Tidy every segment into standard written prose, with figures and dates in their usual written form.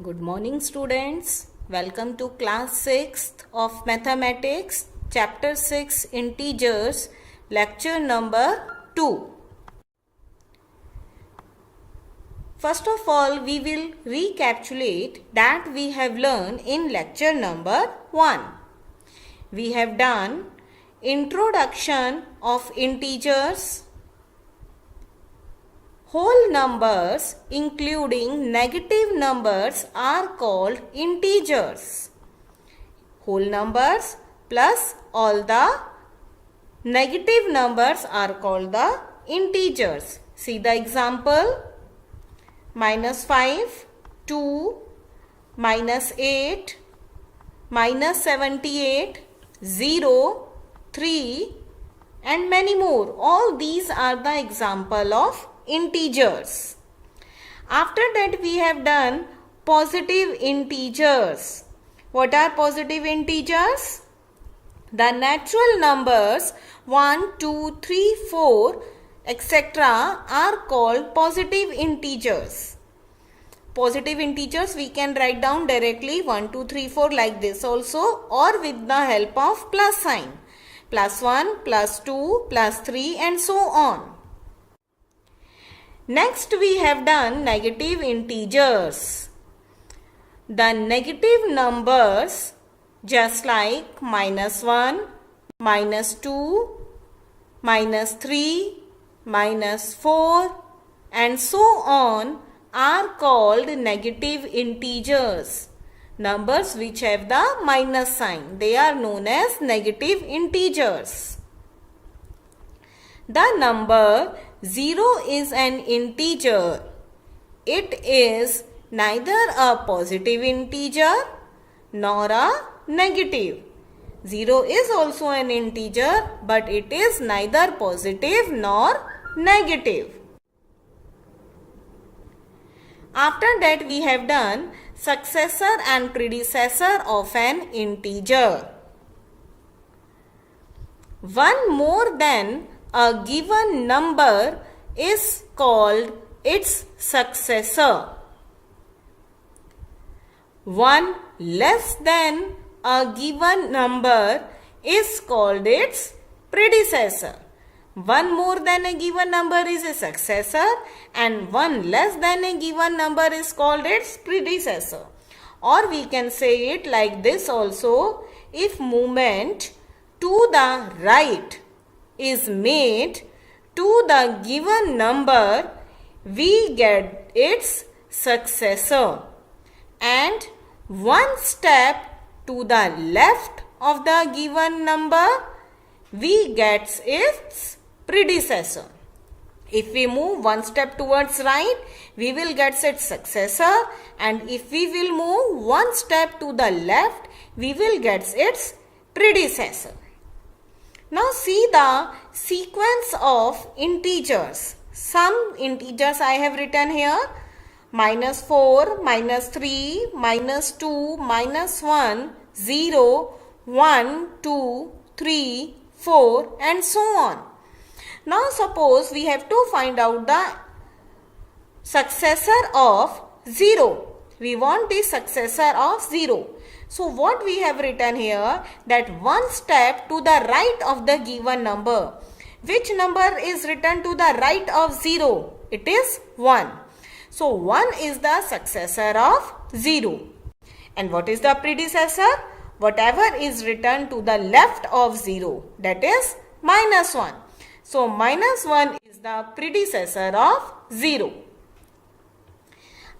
Good morning, students. Welcome to class 6th of Mathematics, chapter 6 Integers, lecture number 2. First of all, we will recapitulate that we have learned in lecture number 1. We have done introduction of integers, whole numbers including negative numbers are called integers. Whole numbers plus all the negative numbers are called the integers. See the example. -5, 2, -8, -78, 0, 3 and many more. All these are the example of integers. After that we have done positive integers. What are positive integers? The natural numbers 1, 2, 3, 4 etc. are called positive integers. Positive integers we can write down directly 1, 2, 3, 4 like this also, or with the help of plus sign. +1, +2, +3 and so on. Next we have done negative integers. The negative numbers just like -1, -2, -3, -4 and so on are called negative integers. Numbers which have the minus sign, they are known as negative integers. The number 0 is an integer. It is neither a positive integer nor a negative. 0 is also an integer, but it is neither positive nor negative. After that we have done successor and predecessor of an integer. One more than a given number is called its successor. One less than a given number is called its predecessor. One more than a given number is a successor and one less than a given number is called its predecessor. Or we can say it like this also, if movement to the right is made to the given number, we get its successor, and one step to the left of the given number, we get its predecessor. If we move one step towards right, we will get its successor, and if we will move one step to the left, we will get its predecessor. Now see the sequence of integers. Some integers I have written here. -4, -3, -2, -1, 0, 1, 2, 3, 4 and so on. Now suppose we have to find out the successor of 0. We want the successor of 0. So what we have written here, that one step to the right of the given number. Which number is written to the right of 0? It is 1. So 1 is the successor of 0. And what is the predecessor? Whatever is written to the left of 0, that is -1. So -1 is the predecessor of 0.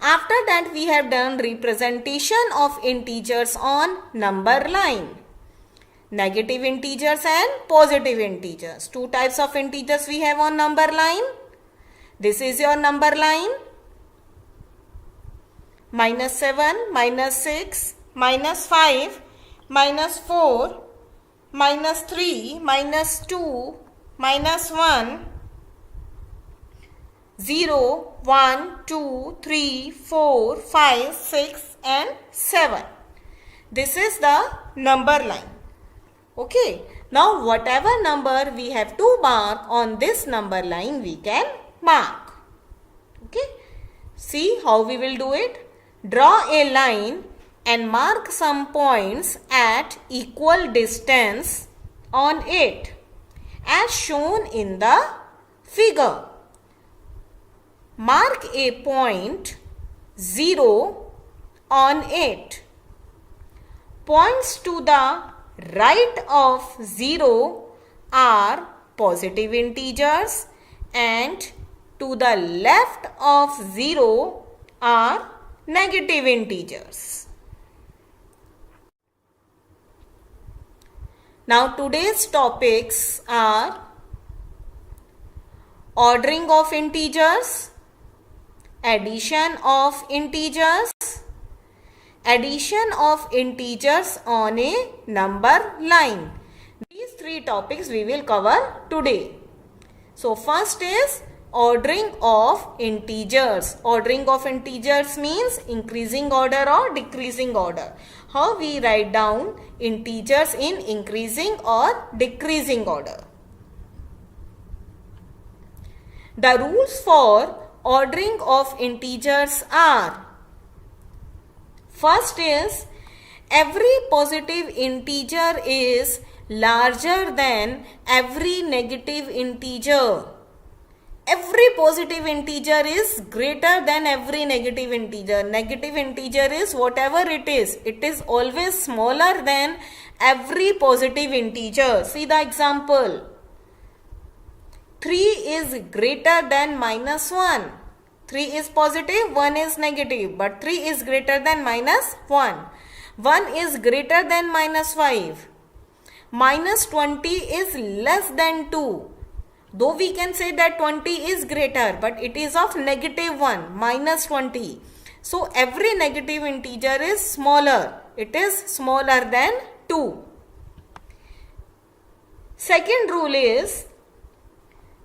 After that we have done representation of integers on number line. Negative integers and positive integers. Two types of integers we have on number line. This is your number line. -7, -6, -5, -4, -3, -2, -1, 0, 1, 2, 3, 4, 5, 6 and 7. This is the number line. Okay. Now whatever number we have to mark on this number line, we can mark. Okay. See how we will do it. Draw a line and mark some points at equal distance on it as shown in the figure. Mark a point 0 on it. Points to the right of 0 are positive integers and to the left of 0 are negative integers. Now today's topics are ordering of integers, addition of integers, addition of integers on a number line. These three topics we will cover today. So first is ordering of integers. Ordering of integers means increasing order or decreasing order. How we write down integers in increasing or decreasing order. The rules for ordering of integers are: first is every positive integer is larger than every negative integer. Every positive integer is greater than every negative integer. Negative integer is whatever it is always smaller than every positive integer. See the example. 3 is greater than minus 1. 3 is positive, 1 is negative, but 3 is greater than minus 1. 1 is greater than minus 5. Minus 20 is less than 2. Though we can say that 20 is greater, but it is of negative 1, minus 20. So every negative integer is smaller. It is smaller than 2. Second rule is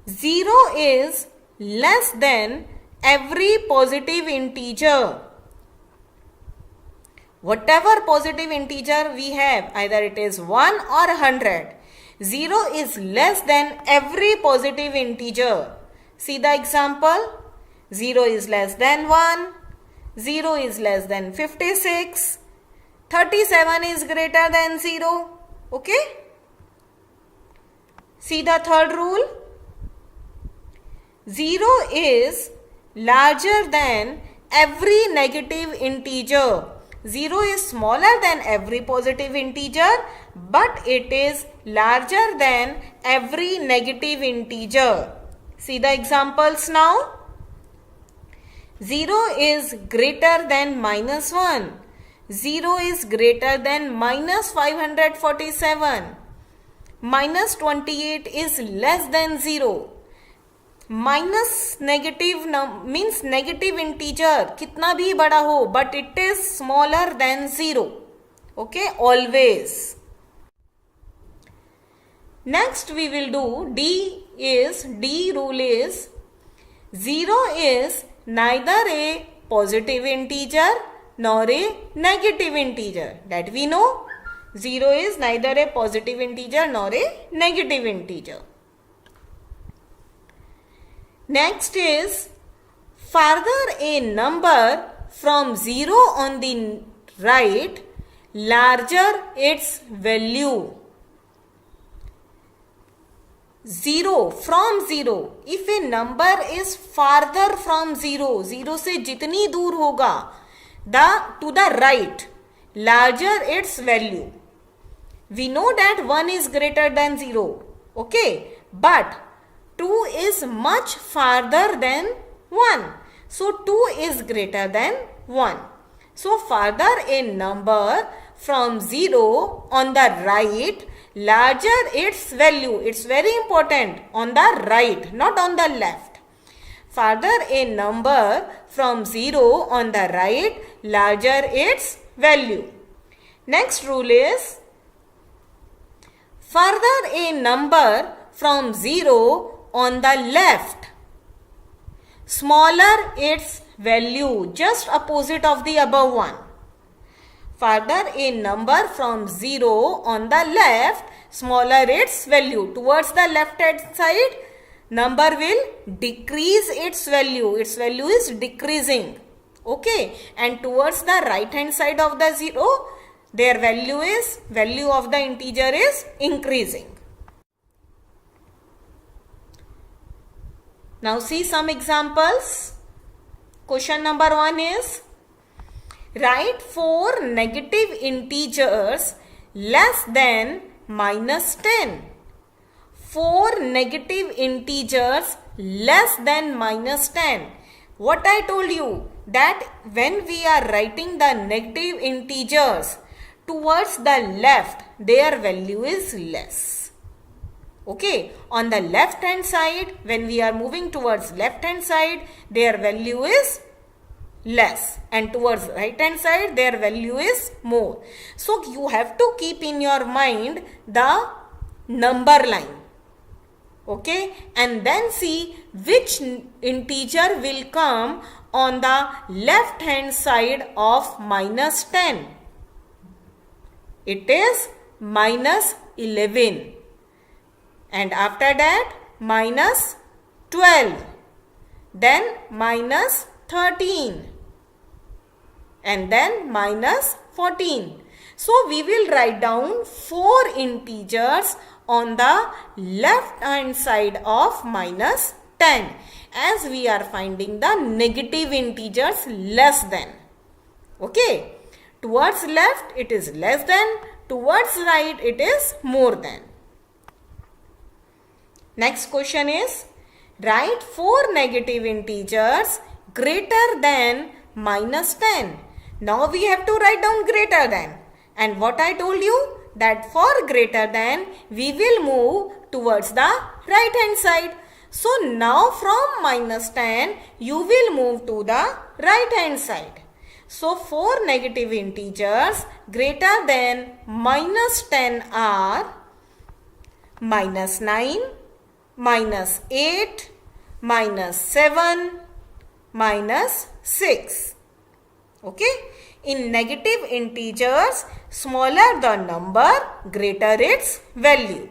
0 is less than every positive integer. Whatever positive integer we have, either it is 1 or 100, 0 is less than every positive integer. See the example. 0 is less than 1, 0 is less than 56, 37 is greater than 0. Okay? See the third rule. 0 is larger than every negative integer. 0 is smaller than every positive integer, but it is larger than every negative integer. See the examples now. 0 is greater than minus 1. 0 is greater than minus 547. Minus 28 is less than 0. Minus negative means negative integer कितना भी बड़ा हो, but it is smaller than 0. Okay, always. Next we will do D rule is 0 is neither a positive integer nor a negative integer. That we know. 0 is neither a positive integer nor a negative integer. Next is further a number from 0 on the right, larger its value. 0 from 0. If a number is farther from 0, 0 से जितनी दूर होगा, to the right, larger its value. We know that 1 is greater than 0. Okay, but 2 is much farther than 1. So 2 is greater than 1. So further a number from 0 on the right, larger its value. It's very important, on the right, not on the left. Further a number from 0 on the right, larger its value. Next rule is further a number from 0 on the left, smaller its value, just opposite of the above one. Further a number from 0 on the left, smaller its value. Towards the left hand side, number will decrease its value. Its value is decreasing. Okay, and towards the right hand side of the 0, their value of the integer is increasing. Now see some examples. Question number 1 is, write 4 negative integers less than minus 10. 4 negative integers less than minus 10. What I told you, that when we are writing the negative integers towards the left, their value is less. Okay, on the left hand side, when we are moving towards left hand side, their value is less, and towards right hand side their value is more. So you have to keep in your mind the number line. Okay, and then see which integer will come on the left hand side of minus 10. It is minus 11, and after that minus 12, then minus 13, and then minus 14. So we will write down 4 integers on the left hand side of minus 10, as we are finding the negative integers less than. Okay, towards left it is less than, towards right it is more than. Next question is, write 4 negative integers greater than minus 10. Now we have to write down greater than, and what I told you, that for greater than we will move towards the right hand side. So now from minus 10 you will move to the right hand side. So 4 negative integers greater than minus 10 are minus 9, minus 8, minus 7, minus 6. Okay, in negative integers, smaller the number, greater its value.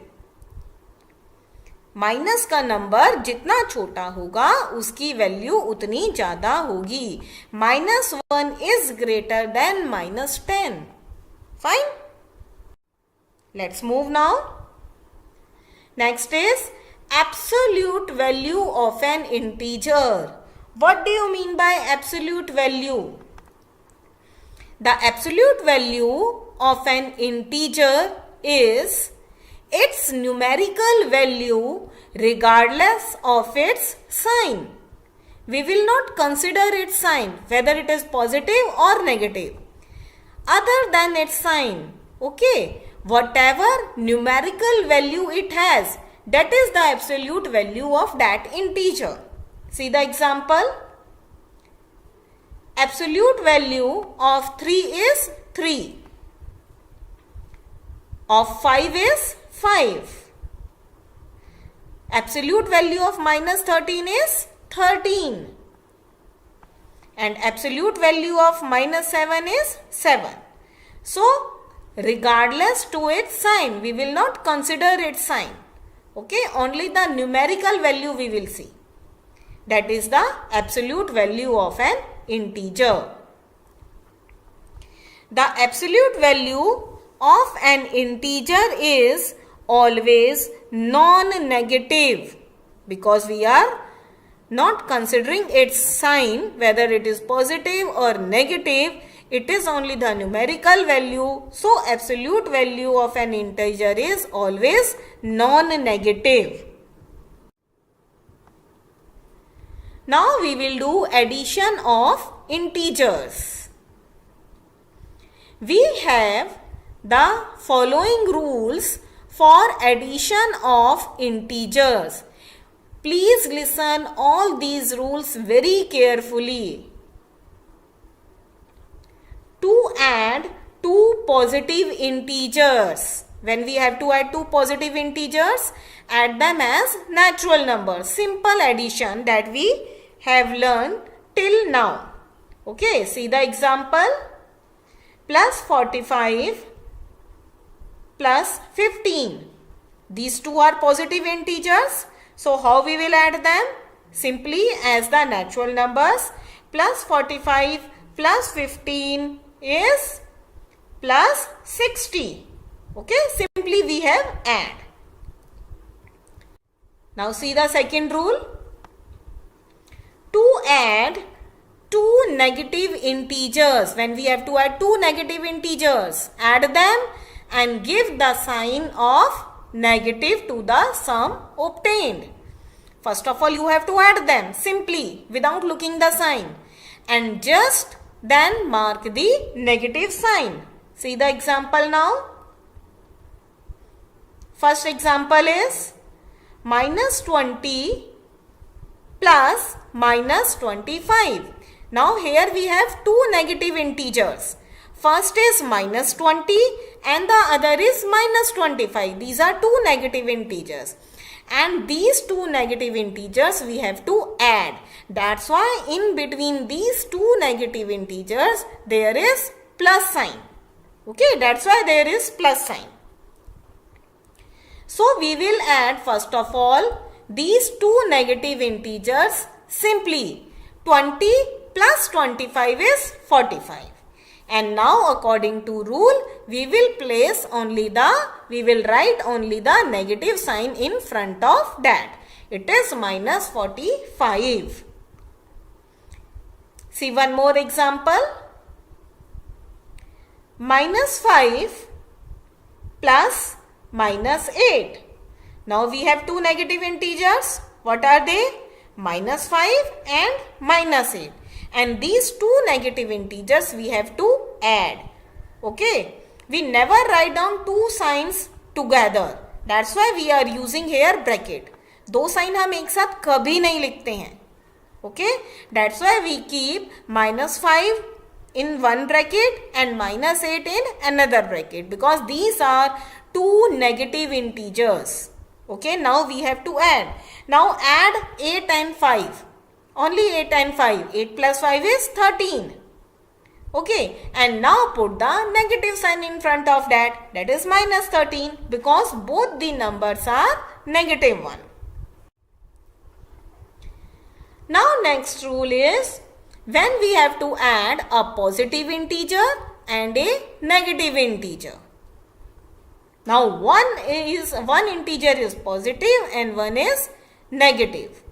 Minus का number जितना छोटा होगा उसकी value उतनी ज्यादा होगी. -1 is greater than -10. Fine. Let's move now. Next is absolute value of an integer. What do you mean by absolute value? The absolute value of an integer is its numerical value regardless of its sign. We will not consider its sign, whether it is positive or negative, other than its sign. Okay, whatever numerical value it has, that is the absolute value of that integer. See the example. Absolute value of 3 is 3. Of 5 is 5. Absolute value of -13 is 13. And absolute value of -7 is 7. So, regardless to its sign, we will not consider its sign. Okay, only the numerical value we will see. That is the absolute value of an integer. The absolute value of an integer is always non-negative, because we are not considering its sign, whether it is positive or negative. It is only the numerical value. So absolute value of an integer is always non-negative. Now we will do addition of integers. We have the following rules for addition of integers. Please listen all these rules very carefully. To add two positive integers, when we have to add two positive integers, add them as natural numbers. Simple addition that we have learned till now. Okay, see the example. Plus 45 plus 15. These two are positive integers. So how we will add them? Simply as the natural numbers. plus 45 plus 15 is plus 60. Okay, simply we have add. Now see the second rule. To add two negative integers, when we have to add two negative integers, add them and give the sign of negative to the sum obtained. First of all, you have to add them simply without looking the sign and just then mark the negative sign. See the example now. First example is minus 20 plus minus 25. Now here we have two negative integers. First is minus 20 and the other is minus 25. These are two negative integers. And these two negative integers we have to add. That's why in between these two negative integers there is plus sign. Okay, that's why there is plus sign. So we will add first of all these two negative integers simply. 20 plus 25 is 45. And now according to rule, we will write only the negative sign in front of that. It is minus 45. See one more example. Minus 5 plus minus 8. Now we have two negative integers. What are they? Minus 5 and minus 8. And these two negative integers we have to add. Okay. We never write down two signs together. That's why we are using here bracket. दो sign हम एक साथ कभी नहीं लिखते हैं. Okay. That's why we keep minus 5 in one bracket and minus 8 in another bracket. Because these are two negative integers. Okay. Now we have to add. Now add 8 and 5. Only 8 and 5. 8 plus 5 is 13. Okay. And now put the negative sign in front of that. That is minus 13. Because both the numbers are negative 1. Now next rule is when we have to add a positive integer and a negative integer. Now one integer is positive and one is negative.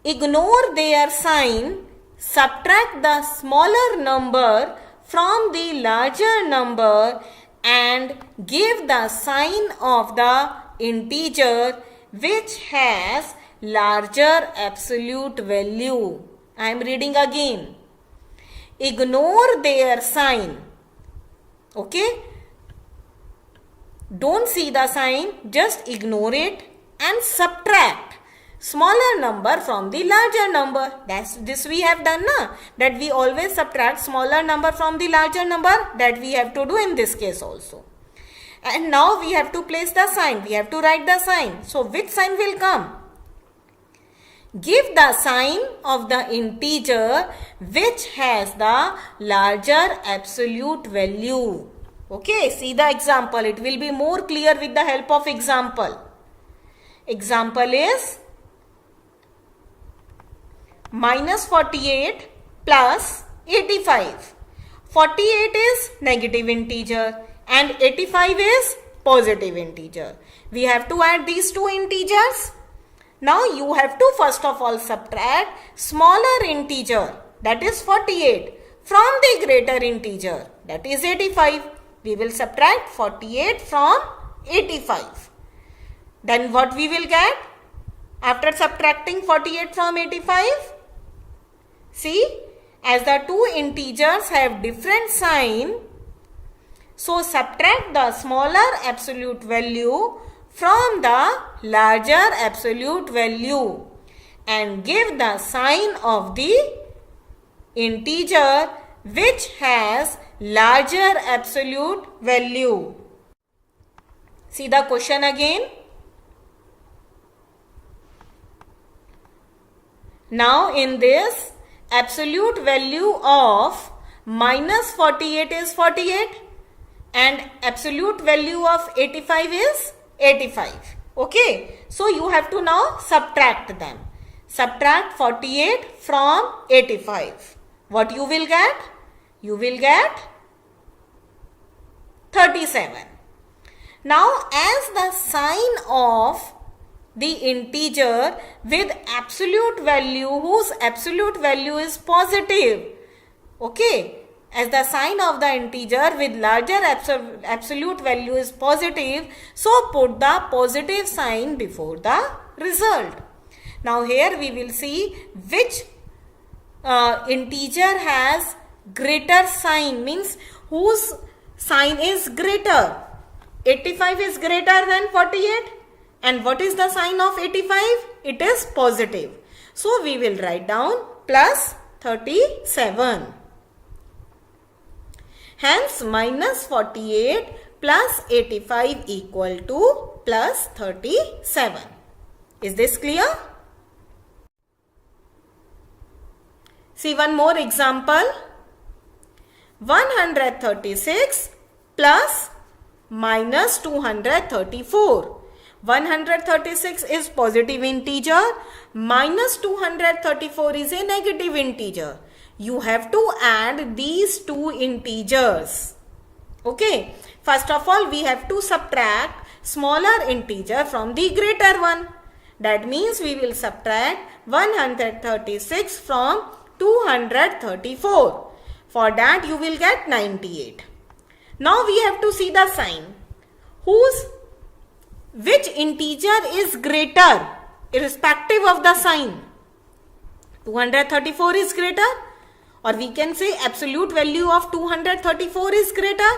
Ignore their sign, subtract the smaller number from the larger number and give the sign of the integer which has larger absolute value. I am reading again. Ignore their sign. Okay? Don't see the sign, just ignore it and subtract smaller number from the larger number. This we have done, na? That we always subtract smaller number from the larger number. That we have to do in this case also. And now we have to place the sign. We have to write the sign. So which sign will come? Give the sign of the integer which has the larger absolute value. Okay, see the example. It will be more clear with the help of example. Example is minus 48 plus 85. 48 is negative integer and 85 is positive integer. We have to add these two integers. Now you have to first of all subtract smaller integer, that is 48, from the greater integer, that is 85. We will subtract 48 from 85. Then what we will get after subtracting 48 from 85? See, as the two integers have different sign, so subtract the smaller absolute value from the larger absolute value and give the sign of the integer which has larger absolute value. See the question again. Now in this, absolute value of minus 48 is 48 and absolute value of 85 is 85. Okay. So you have to now subtract them. Subtract 48 from 85. What you will get? You will get 37. Now, as the sign of the integer with absolute value, whose absolute value is positive, okay, as the sign of the integer with larger absolute value is positive, so put the positive sign before the result. Now here we will see which integer has greater sign, means whose sign is greater. 85 is greater than 48, and what is the sign of 85? It is positive. So we will write down plus 37. Hence minus 48 plus 85 equal to plus 37. Is this clear? See one more example. 136 plus minus 234. 136 is positive integer, minus 234 is a negative integer. You have to add these two integers. Okay. First of all, we have to subtract smaller integer from the greater one. That means we will subtract 136 from 234. For that you will get 98. Now we have to see the sign. Which integer is greater irrespective of the sign? 234 is greater, or we can say absolute value of 234 is greater.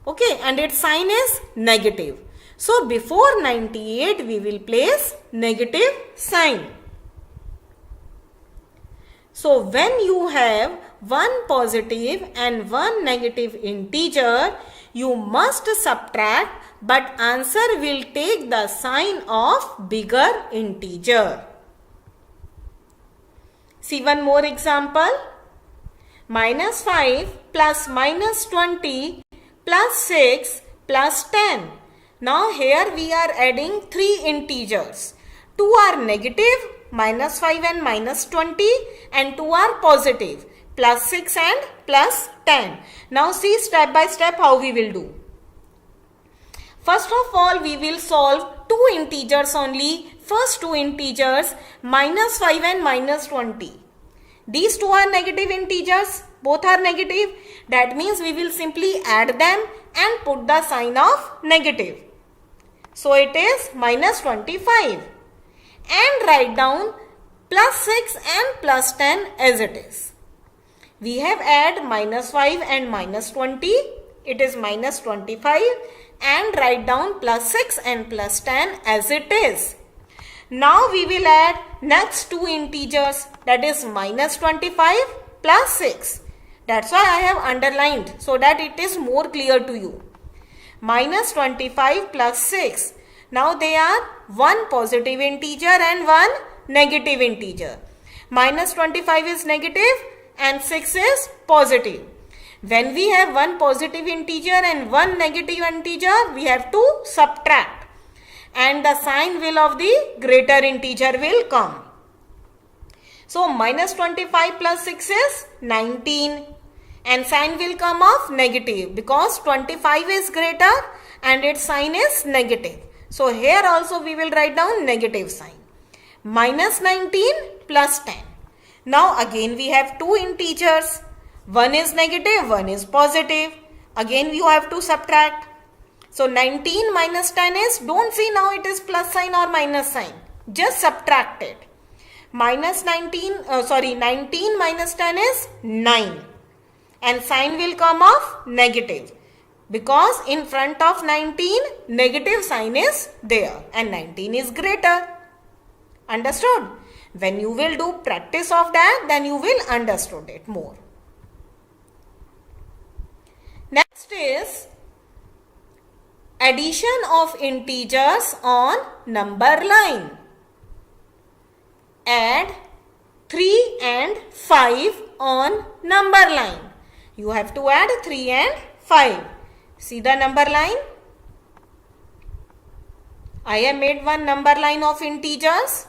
Okay, and its sign is negative. So before 98 we will place negative sign. So when you have one positive and one negative integer, you must subtract, but answer will take the sign of bigger integer. See one more example. Minus 5 plus minus 20 plus 6 plus 10. Now here we are adding three integers. Two are negative, minus 5 and minus 20, and two are positive, plus 6 and plus 10. Now see step by step how we will do. First of all, we will solve two integers only. First two integers, minus 5 and minus 20. These two are negative integers. Both are negative. That means we will simply add them and put the sign of negative. So it is minus 25. And write down plus 6 and plus 10 as it is. We have add minus 5 and minus 20. It is minus 25. And write down plus 6 and plus 10 as it is. Now we will add next two integers, that is minus 25 plus 6. That's why I have underlined so that it is more clear to you. Minus 25 plus 6. Now they are one positive integer and one negative integer. Minus 25 is negative and 6 is positive. When we have one positive integer and one negative integer, we have to subtract. And the sign will of the greater integer will come. So minus 25 plus 6 is 19. And sign will come of negative because 25 is greater and its sign is negative. So here also we will write down negative sign. Minus 19 plus 10. Now again we have two integers. One is negative, one is positive. Again you have to subtract. So 19 minus 10 is, don't see now it is plus sign or minus sign. Just subtract it. 19 minus 10 is 9. And sign will come of negative. Because in front of 19, negative sign is there. And 19 is greater. Understood? When you will do practice of that, then you will understand it more. Next is addition of integers on number line. Add 3 and 5 on number line. You have to add 3 and 5. See the number line. I have made one number line of integers.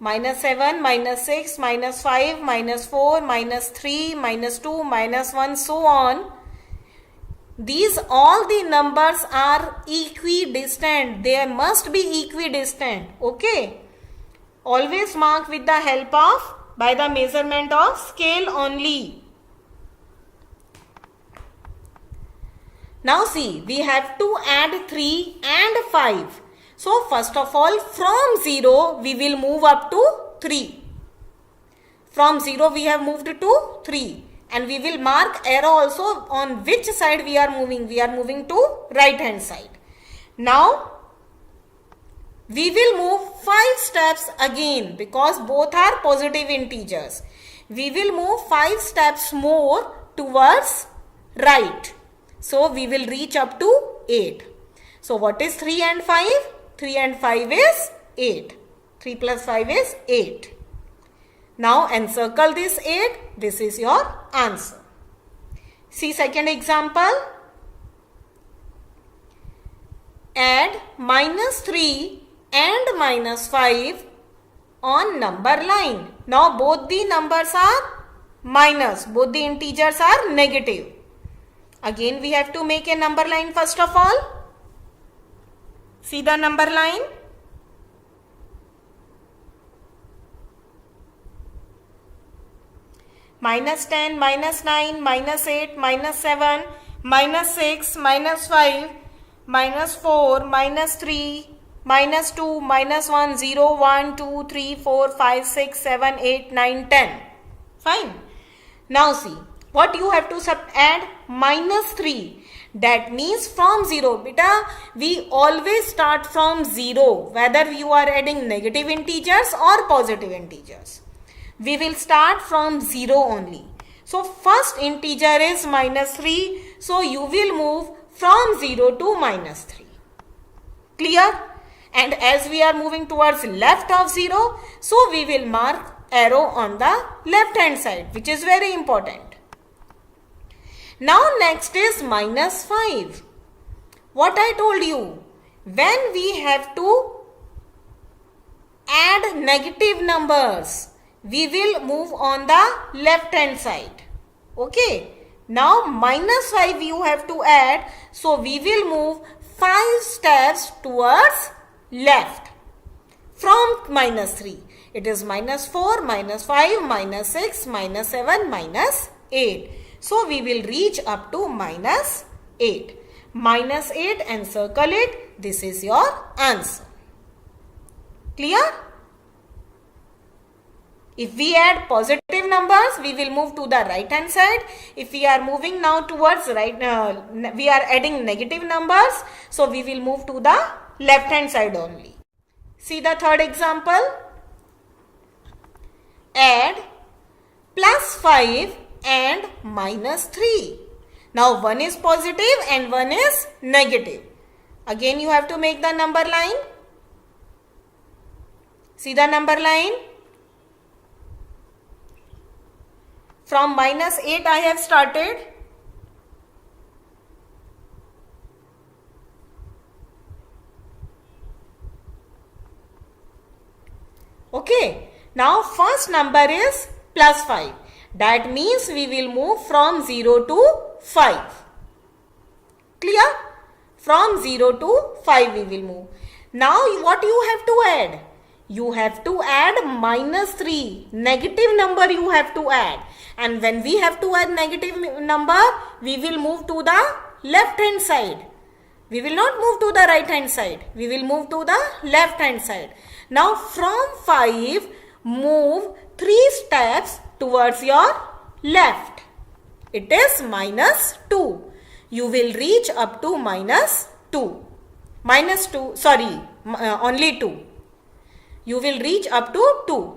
minus 7, minus 6, minus 5, minus 4, minus 3, minus 2, minus 1, so on. These all the numbers are equidistant. They must be equidistant. Okay. Always mark with the help of by the measurement of scale only. Now see, we have to add 3 and 5. So first of all, from 0 we will move up to 3. From 0 we have moved to 3. And we will mark arrow also on which side we are moving. We are moving to right hand side. Now we will move 5 steps again because both are positive integers. We will move 5 steps more towards right. So we will reach up to 8. So what is 3 and 5? 3 and 5 is 8. 3 plus 5 is 8. Now encircle this 8. This is your answer. See second example. Add minus 3 and minus 5 on number line. Now both the numbers are minus. Both the integers are negative. Again we have to make a number line first of all. See the number line. Minus 10, minus 9, minus 8, minus 7, minus 6, minus 5, minus 4, minus 3, minus 2, minus 1, 0, 1, 2, 3, 4, 5, 6, 7, 8, 9, 10. Fine. Now see, what you have to add? Minus 3. That means from 0. Beta, we always start from 0. Whether you are adding negative integers or positive integers. We will start from 0 only. So first integer is minus 3. So you will move from 0 to minus 3. Clear? And as we are moving towards left of 0, so we will mark arrow on the left hand side, which is very important. Now next is minus 5. What I told you, when we have to add negative numbers, we will move on the left hand side. Okay. Now minus 5 you have to add. So we will move 5 steps towards left from minus 3. It is minus 4, minus 5, minus 6, minus 7, minus 8. So we will reach up to minus 8. Minus 8 and circle it. This is your answer. Clear? If we add positive numbers, we will move to the right hand side. If we are moving now towards right, we are adding negative numbers. So we will move to the left hand side only. See the third example. Add plus 5 and minus 3. Now one is positive and one is negative. Again you have to make the number line. See the number line. From minus 8 I have started. Okay. Now first number is plus 5. That means we will move from 0 to 5. Clear? From 0 to 5 we will move. Now what you have to add? You have to add minus 3. Negative number you have to add. And when we have to add negative number, we will move to the left hand side. We will not move to the right hand side. We will move to the left hand side. Now from 5, move 3 steps towards your left. It is minus 2. You will reach up to minus 2. Minus 2, sorry, only 2. You will reach up to 2.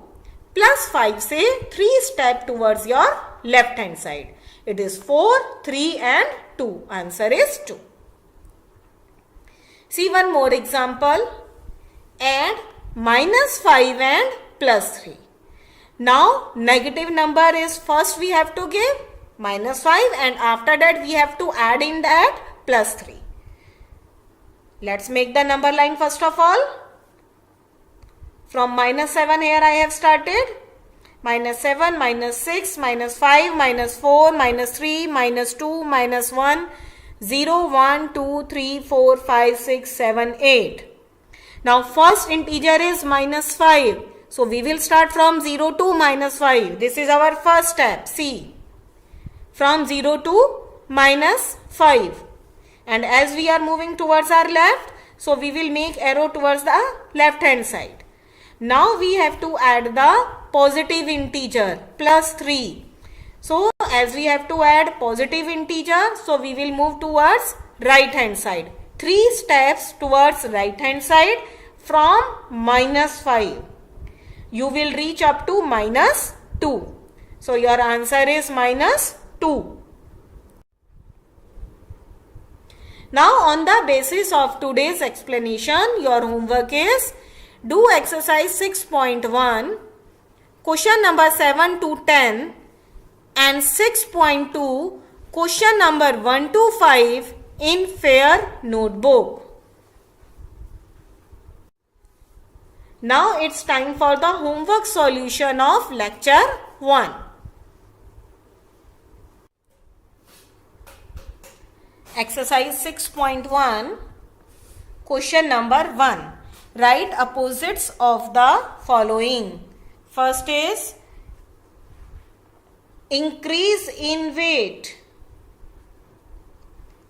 Plus 5, say 3 step towards your left hand side. It is 4, 3 and 2. Answer is 2. See one more example. Add minus 5 and plus 3. Now negative number is first we have to give minus 5 and after that we have to add in that plus 3. Let's make the number line first of all. From minus 7 here I have started. Minus 7, minus 6, minus 5, minus 4, minus 3, minus 2, minus 1, 0, 1, 2, 3, 4, 5, 6, 7, 8. Now first integer is minus 5. So we will start from 0 to minus 5. This is our first step. See. From 0 to minus 5. And as we are moving towards our left, so we will make arrow towards the left hand side. Now we have to add the positive integer plus 3. So as we have to add positive integer, so we will move towards right hand side. 3 steps towards right hand side from minus 5. You will reach up to minus 2. So your answer is minus 2. Now on the basis of today's explanation, your homework is do exercise 6.1, question number 7 to 10 and 6.2, question number 1 to 5 in fair notebook. Now it's time for the homework solution of lecture 1. Exercise 6.1, question number 1. Write opposites of the following. First is increase in weight.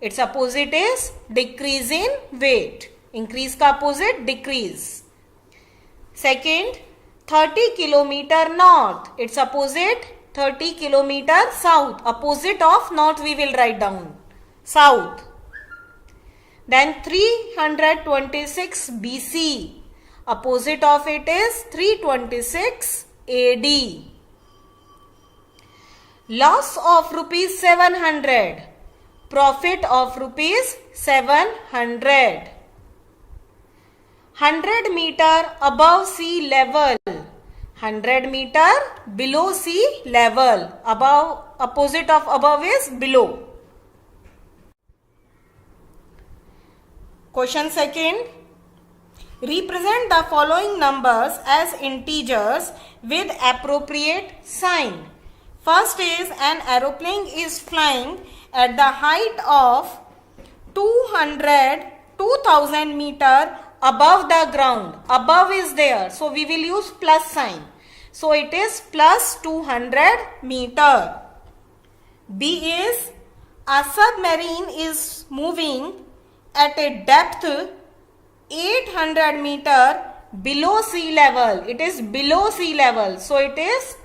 Its opposite is decrease in weight. Increase का opposite decrease. Second, 30 kilometer north. Its opposite 30 kilometer south. Opposite of north we will write down. South. Then 326 BC. Opposite of it is 326 AD. Loss of rupees 700. Profit of rupees 700. 100 meter above sea level. 100 meter below sea level. Above, opposite of above is below. Question second. Represent the following numbers as integers with appropriate sign. First is an aeroplane is flying at the height of 2000 meter above the ground. Above is there. So we will use plus sign. So it is plus 200 meter. B is a submarine is moving at a depth 800 meter below sea level. It is below sea level. So it is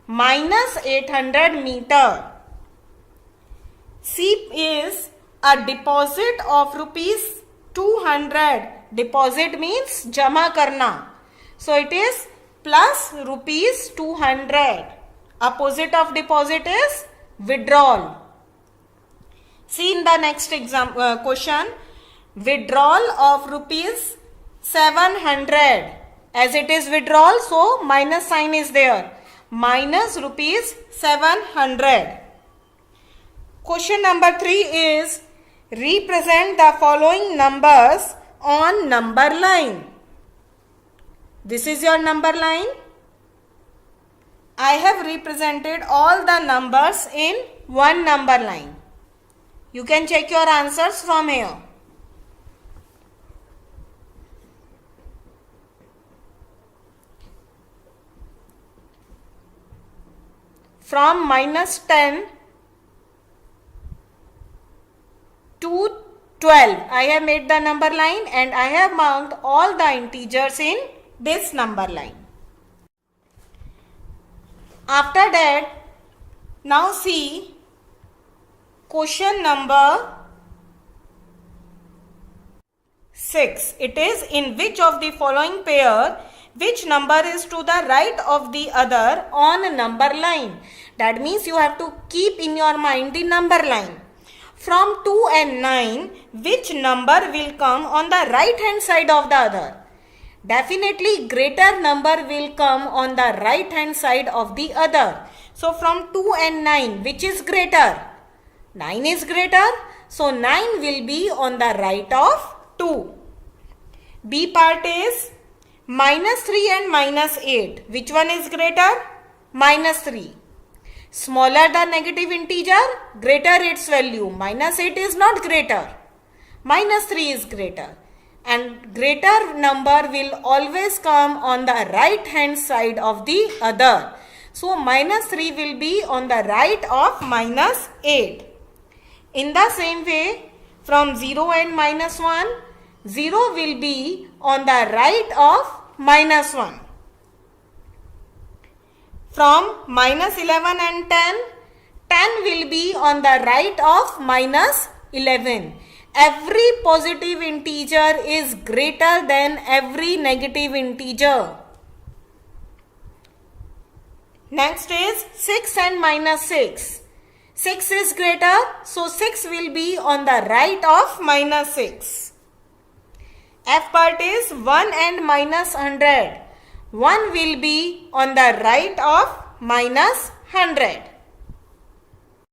minus 800 meter. C is a deposit of rupees 200. Deposit means jama karna. So it is plus rupees 200. Opposite of deposit is withdrawal. See in the next question. Withdrawal of rupees 700. As it is withdrawal, so minus sign is there. Minus rupees 700. Question number 3 is represent the following numbers on number line. This is your number line. I have represented all the numbers in one number line. You can check your answers from here. From minus 10 to 12. I have made the number line and I have marked all the integers in this number line. After that, now see question number 6. It is in which of the following pair which number is to the right of the other on a number line. That means you have to keep in your mind the number line. From 2 and 9, which number will come on the right hand side of the other? Definitely greater number will come on the right hand side of the other. So from 2 and 9, which is greater? 9 is greater. So 9 will be on the right of 2. B part is minus 3 and minus 8. Which one is greater? Minus 3. Smaller the negative integer, greater its value. Minus 8 is not greater. Minus 3 is greater. And greater number will always come on the right hand side of the other. So minus 3 will be on the right of minus 8. In the same way, from 0 and minus 1, 0 will be on the right of minus 1. From minus 11 and 10, 10 will be on the right of minus 11. Every positive integer is greater than every negative integer. Next is 6 and minus 6. 6 is greater, so 6 will be on the right of minus 6. F part is 1 and minus 100. 1 will be on the right of minus 100.